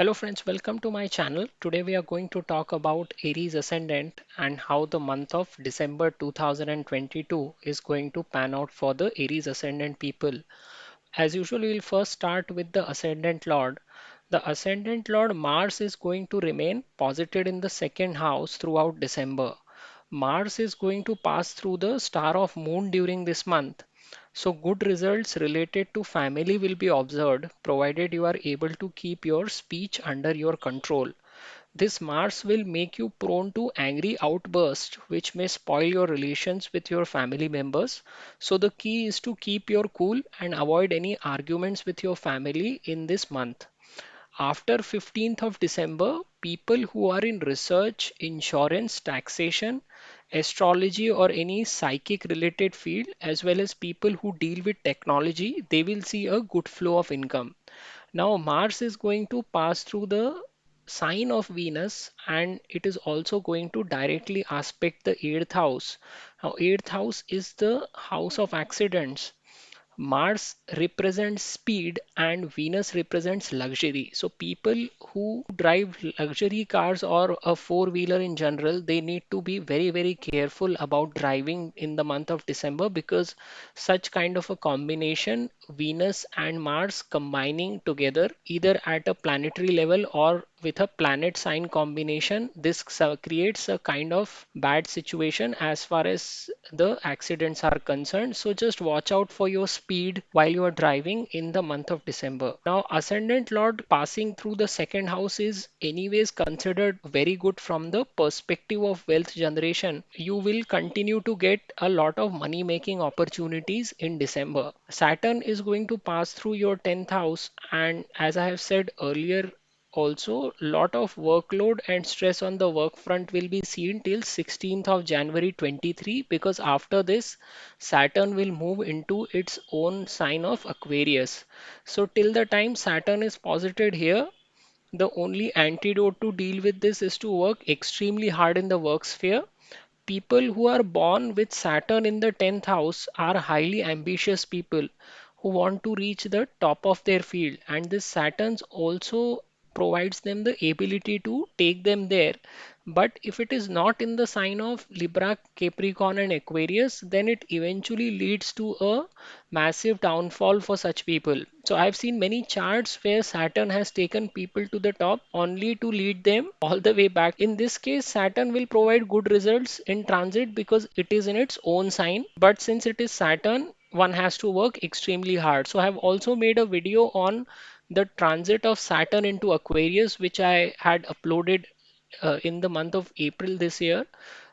Hello friends, welcome to my channel. Today we are going to talk about Aries Ascendant and how the month of December 2022 is going to pan out for the Aries Ascendant people. As usual, we will first start with the Ascendant Lord. The Ascendant Lord Mars is going to remain posited in the second house throughout December. Mars is going to pass through the star of Moon during this month. So good results related to family will be observed provided you are able to keep your speech under your control. This Mars will make you prone to angry outbursts, which may spoil your relations with your family members. So, the key is to keep your cool and avoid any arguments with your family in this month. After 15th of December, people who are in research, insurance, taxation, astrology, or any psychic related field, as well as people who deal with technology, they will see a good flow of income. Now, Mars is going to pass through the sign of Venus and it is also going to directly aspect the eighth house. Now, eighth house is the house of accidents. Mars represents speed and Venus represents luxury. So people who drive luxury cars or a four-wheeler in general, they need to be very careful about driving in the month of December because such kind of a combination, Venus and Mars combining together, either at a planetary level or with a planet sign combination, this creates a kind of bad situation as far as the accidents are concerned. So just watch out for your speed while you are driving in the month of December. Now, Ascendant Lord passing through the second house is anyways considered very good from the perspective of wealth generation. You will continue to get a lot of money making opportunities in December. Saturn is going to pass through your 10th house, and as I have said earlier, also, lot of workload and stress on the work front will be seen till 16th of January 23 because after this, Saturn will move into its own sign of Aquarius. So, till the time Saturn is posited here, the only antidote to deal with this is to work extremely hard in the work sphere. People who are born with Saturn in the 10th house are highly ambitious people who want to reach the top of their field, and this Saturn also provides them the ability to take them there. But if it is not in the sign of Libra, Capricorn, and Aquarius, then it eventually leads to a massive downfall for such people. So I've seen many charts where Saturn has taken people to the top only to lead them all the way back. In this case, Saturn will provide good results in transit because it is in its own sign. But since it is Saturn, one has to work extremely hard. So I have also made a video on the transit of Saturn into Aquarius, which I had uploaded in the month of April this year.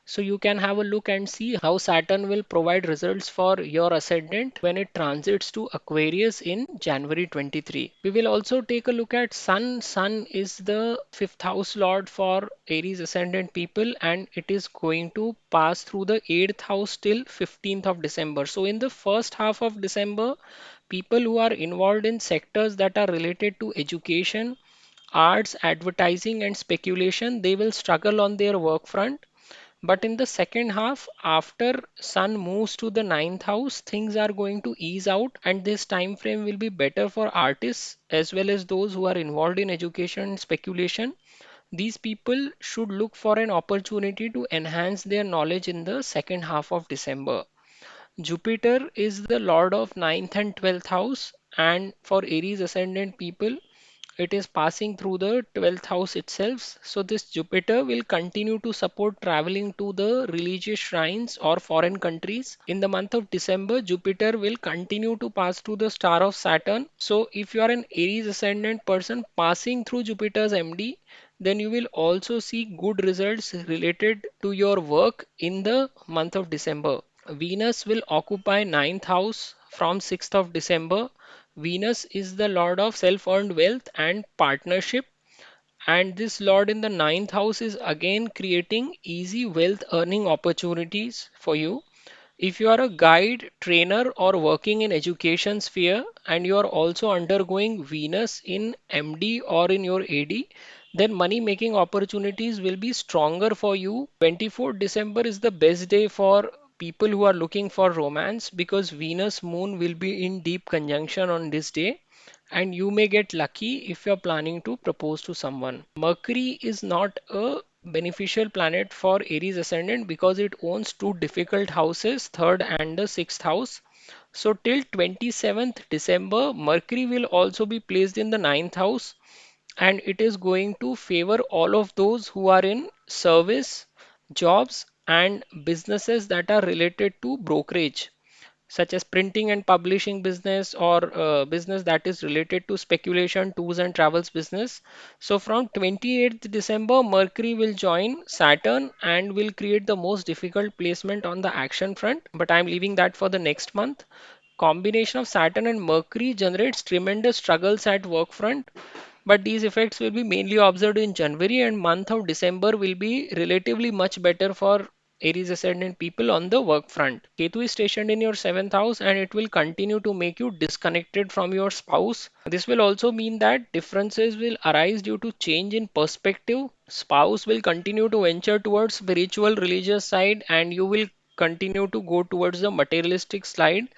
So you can have a look and see how Saturn will provide results for your ascendant when it transits to Aquarius in January 23. We will also take a look at Sun. Sun is the fifth house lord for Aries ascendant people and it is going to pass through the eighth house till 15th of December. So in the first half of December, people who are involved in sectors that are related to education, arts, advertising, and speculation, they will struggle on their work front. But in the second half, after Sun moves to the ninth house, things are going to ease out, and this time frame will be better for artists as well as those who are involved in education and speculation. These people should look for an opportunity to enhance their knowledge in the second half of December. Jupiter is the lord of ninth and 12th house, and for Aries ascendant people, it is passing through the 12th house itself. So, this Jupiter will continue to support traveling to the religious shrines or foreign countries. In the month of December, Jupiter will continue to pass through the star of Saturn. So, if you are an Aries ascendant person passing through Jupiter's MD, then you will also see good results related to your work in the month of December. Venus will occupy ninth house from 6th of December. Venus is the lord of self-earned wealth and partnership, and this lord in the ninth house is again creating easy wealth earning opportunities for you. If you are a guide, trainer, or working in education sphere and you are also undergoing Venus in MD or in your AD, then money making opportunities will be stronger for you. 24th December is the best day for people who are looking for romance because Venus moon will be in deep conjunction on this day and you may get lucky if you're planning to propose to someone. Mercury is not a beneficial planet for Aries ascendant because it owns two difficult houses, third and the sixth house. So till 27th December, Mercury will also be placed in the ninth house, and it is going to favor all of those who are in service, jobs, and businesses that are related to brokerage, such as printing and publishing business, or business that is related to speculation, tours and travels business. So from 28th December, Mercury will join Saturn and will create the most difficult placement on the action front, but I'm leaving that for the next month. Combination of Saturn and Mercury generates tremendous struggles at work front, but these effects will be mainly observed in January, and month of December will be relatively much better for Aries ascendant people on the work front. Ketu is stationed in your seventh house and it will continue to make you disconnected from your spouse. This will also mean that differences will arise due to change in perspective. Spouse will continue to venture towards spiritual religious side, and you will continue to go towards the materialistic side,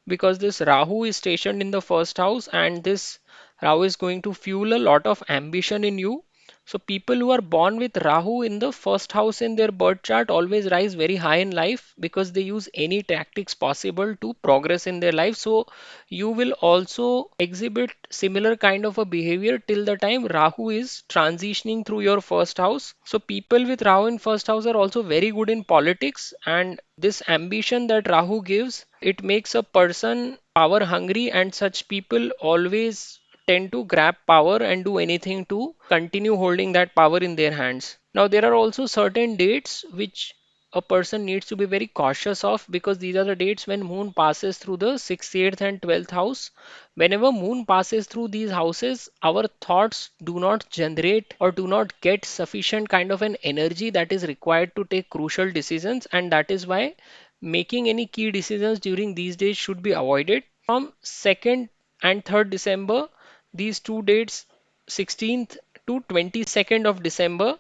because this Rahu is stationed in the first house, and this Rahu is going to fuel a lot of ambition in you. So people who are born with Rahu in the first house in their birth chart always rise very high in life because they use any tactics possible to progress in their life. So you will also exhibit similar kind of a behavior till the time Rahu is transitioning through your first house. So people with Rahu in first house are also very good in politics, and this ambition that Rahu gives, it makes a person power hungry, and such people always tend to grab power and do anything to continue holding that power in their hands. Now, there are also certain dates which a person needs to be very cautious of, because these are the dates when moon passes through the 6th, 8th and 12th house. Whenever moon passes through these houses, our thoughts do not generate or do not get sufficient kind of an energy that is required to take crucial decisions, and that is why making any key decisions during these days should be avoided. From 2nd and 3rd December, these two dates, 16th to 22nd of December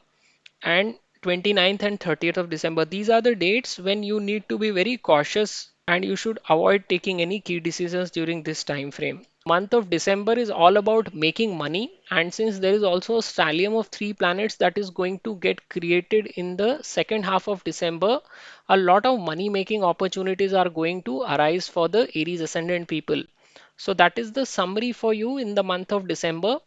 and 29th and 30th of December, these are the dates when you need to be very cautious and you should avoid taking any key decisions during this time frame. Month of December is all about making money, and since there is also a stellium of three planets that is going to get created in the second half of December, a lot of money making opportunities are going to arise for the Aries ascendant people. So that is the summary for you in the month of December.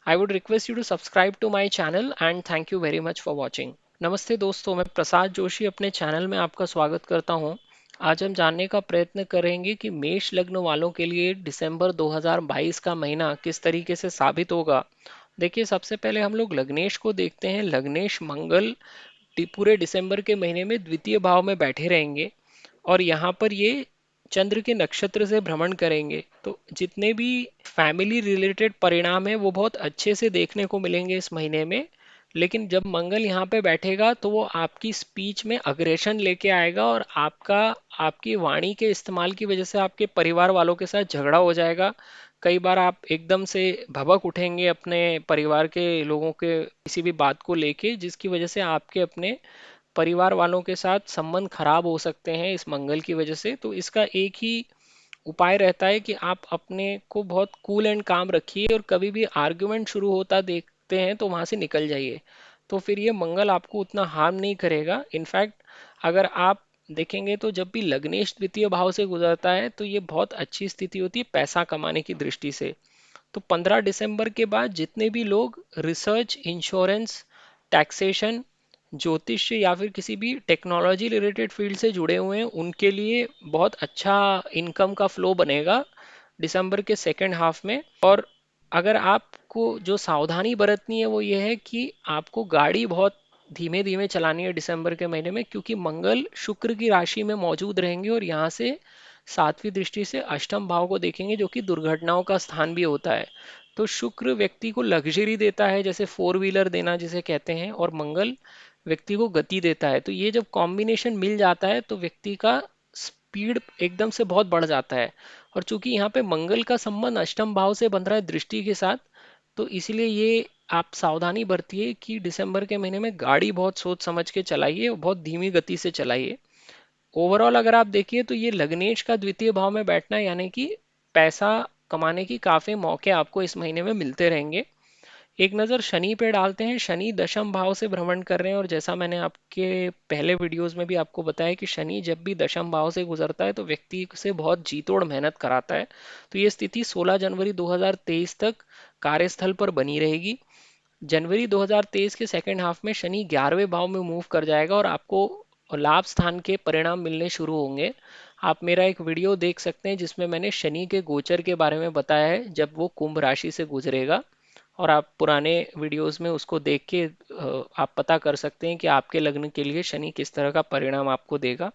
I would request you to subscribe to my channel and thank you very much for watching. नमस्ते दोस्तों, मैं प्रसाद जोशी अपने channel में आपका स्वागत करता हूं। आज हम जानने का प्रयत्न करेंगे कि मेष लग्न वालों के लिए दिसंबर 2022 का महीना किस तरीके से साबित होगा। देखिए, सबसे पहले हम लोग लग्नेश को देखते हैं। लग्नेश मंगल पूरे दिसंबर के महीने में द्वितीय भाव में बैठे रहेंगे और यहाँ पर ये चंद्र के नक्षत्र से भ्रमण करेंगे, तो जितने भी फैमिली रिलेटेड परिणाम है वो बहुत अच्छे से देखने को मिलेंगे इस महीने में। लेकिन जब मंगल यहाँ पे बैठेगा तो वो आपकी स्पीच में अग्रेशन लेके आएगा और आपकी वाणी के इस्तेमाल की वजह से आपके परिवार वालों के साथ झगड़ा हो जाएगा। कई बार आप एकदम से भभक उठेंगे अपने परिवार के लोगों के किसी भी बात को लेके, जिसकी वजह से आपके अपने परिवार वालों के साथ संबंध खराब हो सकते हैं इस मंगल की वजह से। तो इसका एक ही उपाय रहता है कि आप अपने को बहुत कूल एंड काम रखिए और कभी भी आर्गुमेंट शुरू होता देखते हैं तो वहां से निकल जाइए, तो फिर ये मंगल आपको उतना हार्म नहीं करेगा। इनफैक्ट अगर आप देखेंगे तो जब भी लग्नेश द्वितीय भाव से गुजरता है तो ये बहुत अच्छी स्थिति होती है पैसा कमाने की दृष्टि से। तो 15 दिसंबर के बाद जितने भी लोग रिसर्च, इंश्योरेंस, टैक्सेशन, ज्योतिष या फिर किसी भी टेक्नोलॉजी रिलेटेड फील्ड से जुड़े हुए हैं उनके लिए बहुत अच्छा इनकम का फ्लो बनेगा दिसंबर के सेकेंड हाफ में। और अगर आपको जो सावधानी बरतनी है वो ये है कि आपको गाड़ी बहुत धीमे धीमे चलानी है दिसंबर के महीने में, क्योंकि मंगल शुक्र की राशि में मौजूद रहेंगे और यहाँ से सातवीं दृष्टि से अष्टम भाव को देखेंगे जो कि दुर्घटनाओं का स्थान भी होता है। तो शुक्र व्यक्ति को लग्जरी देता है, जैसे फोर व्हीलर देना जिसे कहते हैं, और मंगल व्यक्ति को गति देता है। तो ये जब कॉम्बिनेशन मिल जाता है तो व्यक्ति का स्पीड एकदम से बहुत बढ़ जाता है। और चूंकि यहाँ पे मंगल का संबंध अष्टम भाव से बन रहा है दृष्टि के साथ, तो इसलिए ये आप सावधानी बरतिए कि दिसंबर के महीने में गाड़ी बहुत सोच समझ के चलाइए और बहुत धीमी गति से चलाइए। ओवरऑल अगर आप देखिए तो ये लग्नेश का द्वितीय भाव में बैठना यानी कि पैसा कमाने की काफ़ी मौके आपको इस महीने में मिलते रहेंगे। एक नज़र शनि पे डालते हैं। शनि दशम भाव से भ्रमण कर रहे हैं, और जैसा मैंने आपके पहले वीडियोस में भी आपको बताया कि शनि जब भी दशम भाव से गुजरता है तो व्यक्ति से बहुत जी तोड़ मेहनत कराता है। तो ये स्थिति 16 जनवरी 2023 तक कार्यस्थल पर बनी रहेगी। जनवरी 2023 के सेकेंड हाफ में शनि 11वें भाव में मूव कर जाएगा और आपको लाभ स्थान के परिणाम मिलने शुरू होंगे। आप मेरा एक वीडियो देख सकते हैं जिसमें मैंने शनि के गोचर के बारे में बताया है जब वो कुंभ राशि से गुजरेगा, और आप पुराने वीडियोस में उसको देख के आप पता कर सकते हैं कि आपके लग्न के लिए शनि किस तरह का परिणाम आपको देगा।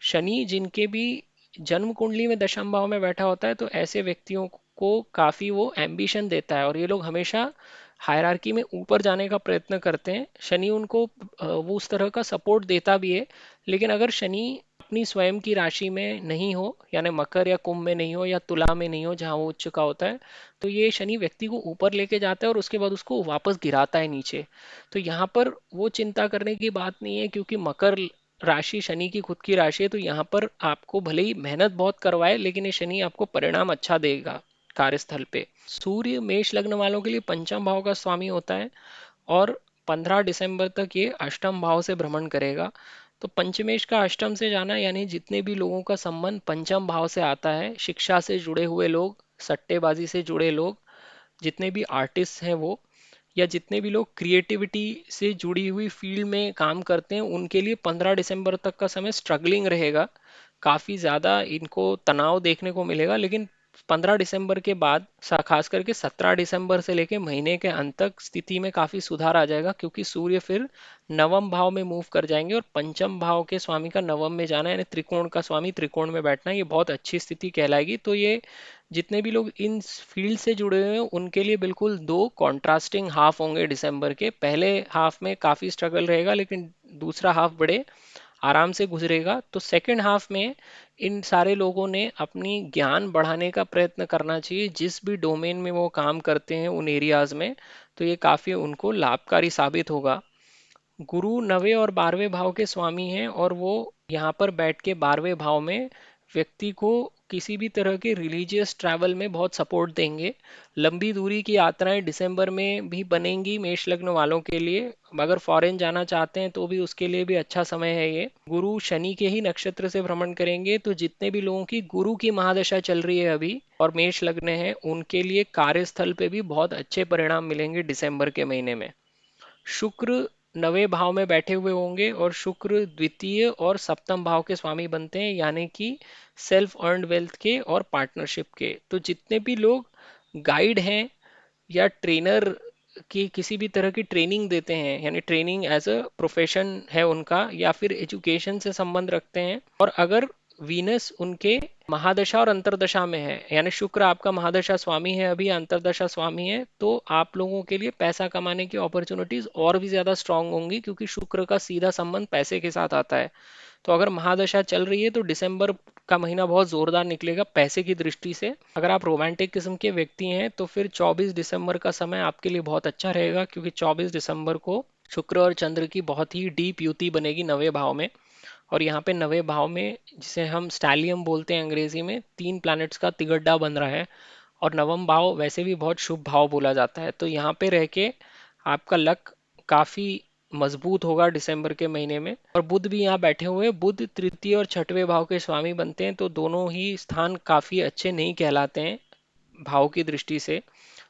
शनि जिनके भी जन्म कुंडली में दशम भाव में बैठा होता है तो ऐसे व्यक्तियों को काफी वो एम्बिशन देता है, और ये लोग हमेशा हायरार्की में ऊपर जाने का प्रयत्न करते हैं। शनि उनको वो उस तरह का सपोर्ट देता भी है। लेकिन अगर शनि अपनी स्वयं की राशि में नहीं हो, यानी मकर या कुंभ में नहीं हो या तुला में नहीं हो जहाँ वो उच्च का होता है, तो ये शनि व्यक्ति को ऊपर लेके जाता है और उसके बाद उसको वापस गिराता है नीचे। तो यहाँ पर वो चिंता करने की बात नहीं है, क्योंकि मकर राशि शनि की खुद की राशि है। तो यहाँ पर आपको भले ही मेहनत बहुत करवाए, लेकिन ये शनि आपको परिणाम अच्छा देगा कार्यस्थल पे। सूर्य मेष लग्न वालों के लिए पंचम भाव का स्वामी होता है, और 15 दिसंबर तक ये अष्टम भाव से भ्रमण करेगा। तो पंचमेश का अष्टम से जाना यानी जितने भी लोगों का संबंध पंचम भाव से आता है, शिक्षा से जुड़े हुए लोग, सट्टेबाजी से जुड़े लोग, जितने भी आर्टिस्ट हैं वो, या जितने भी लोग क्रिएटिविटी से जुड़ी हुई फील्ड में काम करते हैं, उनके लिए 15 दिसंबर तक का समय स्ट्रगलिंग रहेगा। काफ़ी ज़्यादा इनको तनाव देखने को मिलेगा। लेकिन 15 दिसंबर के बाद खास करके 17 दिसंबर से लेके महीने के अंत तक स्थिति में काफ़ी सुधार आ जाएगा, क्योंकि सूर्य फिर नवम भाव में मूव कर जाएंगे, और पंचम भाव के स्वामी का नवम में जाना यानी त्रिकोण का स्वामी त्रिकोण में बैठना, ये बहुत अच्छी स्थिति कहलाएगी। तो ये जितने भी लोग इन फील्ड से जुड़े हुए हैं उनके लिए बिल्कुल दो कॉन्ट्रास्टिंग हाफ होंगे दिसंबर के। पहले हाफ में काफ़ी स्ट्रगल रहेगा, लेकिन दूसरा हाफ बड़े आराम से गुजरेगा। तो सेकंड हाफ में इन सारे लोगों ने अपनी ज्ञान बढ़ाने का प्रयत्न करना चाहिए, जिस भी डोमेन में वो काम करते हैं उन एरियाज में। तो ये काफ़ी उनको लाभकारी साबित होगा। गुरु 9वें और 12वें भाव के स्वामी हैं, और वो यहाँ पर बैठ के 12वें भाव में व्यक्ति को किसी भी तरह के रिलीजियस ट्रैवल में बहुत सपोर्ट देंगे। लंबी दूरी की यात्राएं दिसंबर में भी बनेंगी मेष लग्न वालों के लिए। अगर फॉरेन जाना चाहते हैं तो भी उसके लिए भी अच्छा समय है ये। गुरु शनि के ही नक्षत्र से भ्रमण करेंगे, तो जितने भी लोगों की गुरु की महादशा चल रही है अभी और मेष लग्न है, उनके लिए कार्यस्थल पे भी बहुत अच्छे परिणाम मिलेंगे दिसंबर के महीने में। शुक्र 9वें भाव में बैठे हुए होंगे, और शुक्र द्वितीय और सप्तम भाव के स्वामी बनते हैं, यानी कि सेल्फ अर्न्ड वेल्थ के और पार्टनरशिप के। तो जितने भी लोग गाइड हैं या ट्रेनर की किसी भी तरह की ट्रेनिंग देते हैं, यानी ट्रेनिंग एज अ प्रोफेशन है उनका, या फिर एजुकेशन से संबंध रखते हैं, और अगर वीनस उनके महादशा और अंतरदशा में है, यानी शुक्र आपका महादशा स्वामी है अभी, अंतरदशा स्वामी है, तो आप लोगों के लिए पैसा कमाने की अपॉर्चुनिटीज और भी ज्यादा स्ट्रांग होंगी, क्योंकि शुक्र का सीधा संबंध पैसे के साथ आता है। तो अगर महादशा चल रही है तो दिसंबर का महीना बहुत जोरदार निकलेगा पैसे की दृष्टि से। अगर आप रोमांटिक किस्म के व्यक्ति हैं तो फिर 24 दिसंबर का समय आपके लिए बहुत अच्छा रहेगा, क्योंकि 24 दिसंबर को शुक्र और चंद्र की बहुत ही डीप युति बनेगी 9वें भाव में। और यहाँ पे 9वें भाव में, जिसे हम स्टैलियम बोलते हैं अंग्रेजी में, 3 प्लैनेट्स का तिगड्डा बन रहा है। और नवम भाव वैसे भी बहुत शुभ भाव बोला जाता है। तो यहाँ पे रह के आपका लक काफी मजबूत होगा दिसंबर के महीने में। और बुध भी यहाँ बैठे हुए हैं। बुध तृतीय और छठवें भाव के स्वामी बनते हैं, तो दोनों ही स्थान काफी अच्छे नहीं कहलाते हैं भाव की दृष्टि से।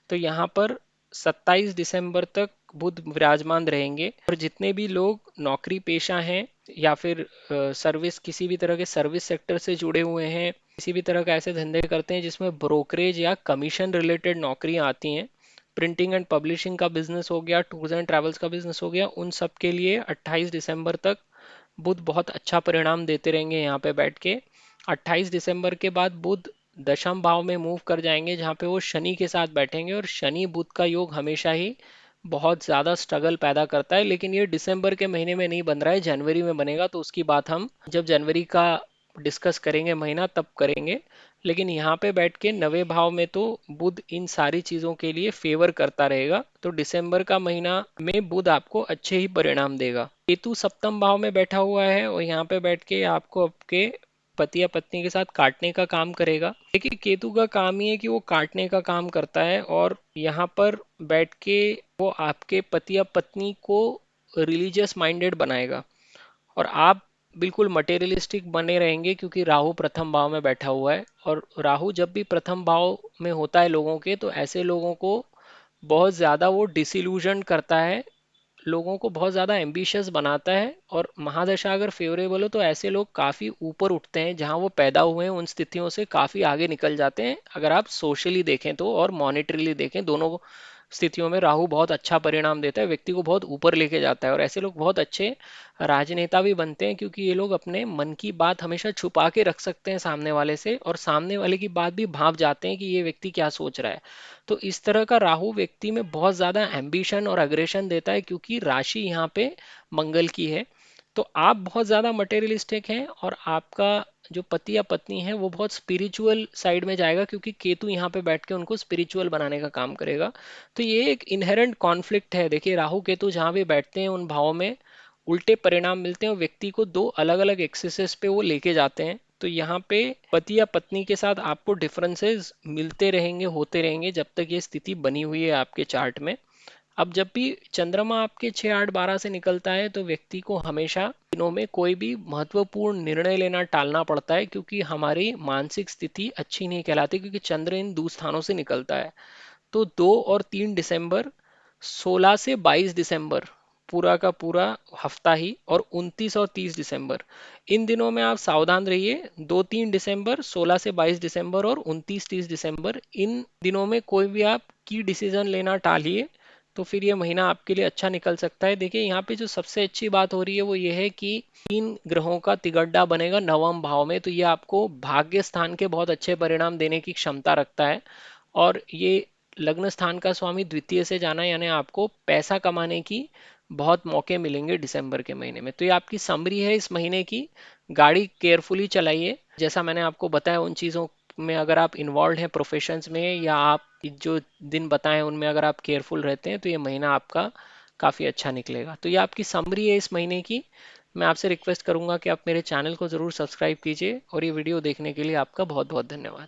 तो यहाँ पर 27 दिसंबर तक बुध विराजमान रहेंगे। और जितने भी लोग नौकरी पेशा हैं या फिर सर्विस, किसी भी तरह के सर्विस सेक्टर से जुड़े हुए हैं, किसी भी तरह का ऐसे धंधे करते हैं जिसमें ब्रोकरेज या कमीशन रिलेटेड नौकरियां आती हैं, प्रिंटिंग एंड पब्लिशिंग का बिजनेस हो गया, टूर्स एंड ट्रैवल्स का बिजनेस हो गया, उन सब के लिए 28 दिसंबर तक बुध बहुत अच्छा परिणाम देते रहेंगे यहाँ पे बैठ के। 28 दिसंबर के बाद बुध दशम भाव में मूव कर जाएंगे, जहाँ पे वो शनि के साथ बैठेंगे, और शनि बुध का योग हमेशा ही बहुत ज्यादा स्ट्रगल पैदा करता है। लेकिन ये दिसंबर के महीने में नहीं बन रहा है, जनवरी में बनेगा, तो उसकी बात हम जब जनवरी का डिस्कस करेंगे महीना तब करेंगे। लेकिन यहाँ पे बैठ के 9वें भाव में तो बुध इन सारी चीजों के लिए फेवर करता रहेगा। तो दिसंबर का महीना में बुध आपको अच्छे ही परिणाम देगा। केतु सप्तम भाव में बैठा हुआ है, और यहाँ पे बैठ के आपको आपके पति या पत्नी के साथ काटने का काम करेगा। देखिए केतु का काम ही है कि वो काटने का काम करता है, और यहाँ पर बैठ के वो आपके पति या पत्नी को रिलीजियस माइंडेड बनाएगा, और आप बिल्कुल मटेरियलिस्टिक बने रहेंगे, क्योंकि राहु प्रथम भाव में बैठा हुआ है। और राहु जब भी प्रथम भाव में होता है लोगों के, तो ऐसे लोगों को बहुत ज़्यादा वो डिसिल्यूजन करता है, लोगों को बहुत ज़्यादा एम्बिशियस बनाता है। और महादशा अगर फेवरेबल हो तो ऐसे लोग काफ़ी ऊपर उठते हैं, जहां वो पैदा हुए हैं उन स्थितियों से काफ़ी आगे निकल जाते हैं, अगर आप सोशली देखें तो और मॉनेटरीली देखें, दोनों स्थितियों में राहु बहुत अच्छा परिणाम देता है, व्यक्ति को बहुत ऊपर लेके जाता है। और ऐसे लोग बहुत अच्छे राजनेता भी बनते हैं, क्योंकि ये लोग अपने मन की बात हमेशा छुपा के रख सकते हैं सामने वाले से, और सामने वाले की बात भी भांप जाते हैं कि ये व्यक्ति क्या सोच रहा है। तो इस तरह का राहु व्यक्ति में बहुत ज्यादा एम्बिशन और अग्रेशन देता है, क्योंकि राशि यहाँ पे मंगल की है। तो आप बहुत ज्यादा मटेरियलिस्टिक हैं, और आपका जो पति या पत्नी है वो बहुत स्पिरिचुअल साइड में जाएगा, क्योंकि केतु यहाँ पे बैठ के उनको स्पिरिचुअल बनाने का काम करेगा। तो ये एक इनहेरेंट कॉन्फ्लिक्ट है। देखिए राहु केतु जहाँ भी बैठते हैं उन भावों में उल्टे परिणाम मिलते हैं, और व्यक्ति को दो अलग अलग एक्सेसेस पे वो लेके जाते हैं। तो यहाँ पे पति या पत्नी के साथ आपको डिफरेंसेस मिलते रहेंगे, होते रहेंगे, जब तक ये स्थिति बनी हुई है आपके चार्ट में। अब जब भी चंद्रमा आपके 6 8 12 से निकलता है, तो व्यक्ति को हमेशा दिनों में कोई भी महत्वपूर्ण निर्णय लेना टालना पड़ता है, क्योंकि हमारी मानसिक स्थिति अच्छी नहीं कहलाती, क्योंकि चंद्र इन दूस्थानों से निकलता है। तो 2 और 3 दिसंबर, 16 से 22 दिसंबर, पूरा का पूरा हफ्ता ही, और 29 और 30 दिसंबर, इन दिनों में आप सावधान रहिए। 2 3 दिसंबर, 16 से 22 दिसंबर और 29 30 दिसंबर, इन दिनों में कोई भी आप की डिसीजन लेना टालिए, तो फिर ये महीना आपके लिए अच्छा निकल सकता है। देखिए यहाँ पे जो सबसे अच्छी बात हो रही है वो ये है कि 3 ग्रहों का तिगड्डा बनेगा नवम भाव में, तो ये आपको भाग्य स्थान के बहुत अच्छे परिणाम देने की क्षमता रखता है। और ये लग्न स्थान का स्वामी द्वितीय से जाना, यानी आपको पैसा कमाने की बहुत मौके मिलेंगे दिसंबर के महीने में। तो ये आपकी समरी है इस महीने की। गाड़ी केयरफुली चलाइए, जैसा मैंने आपको बताया उन चीज़ों में अगर आप इन्वॉल्व हैं प्रोफेशंस में, या आप जो दिन बताएं उनमें अगर आप केयरफुल रहते हैं, तो ये महीना आपका काफ़ी अच्छा निकलेगा। तो ये आपकी समरी है इस महीने की। मैं आपसे रिक्वेस्ट करूंगा कि आप मेरे चैनल को ज़रूर सब्सक्राइब कीजिए, और ये वीडियो देखने के लिए आपका बहुत बहुत धन्यवाद।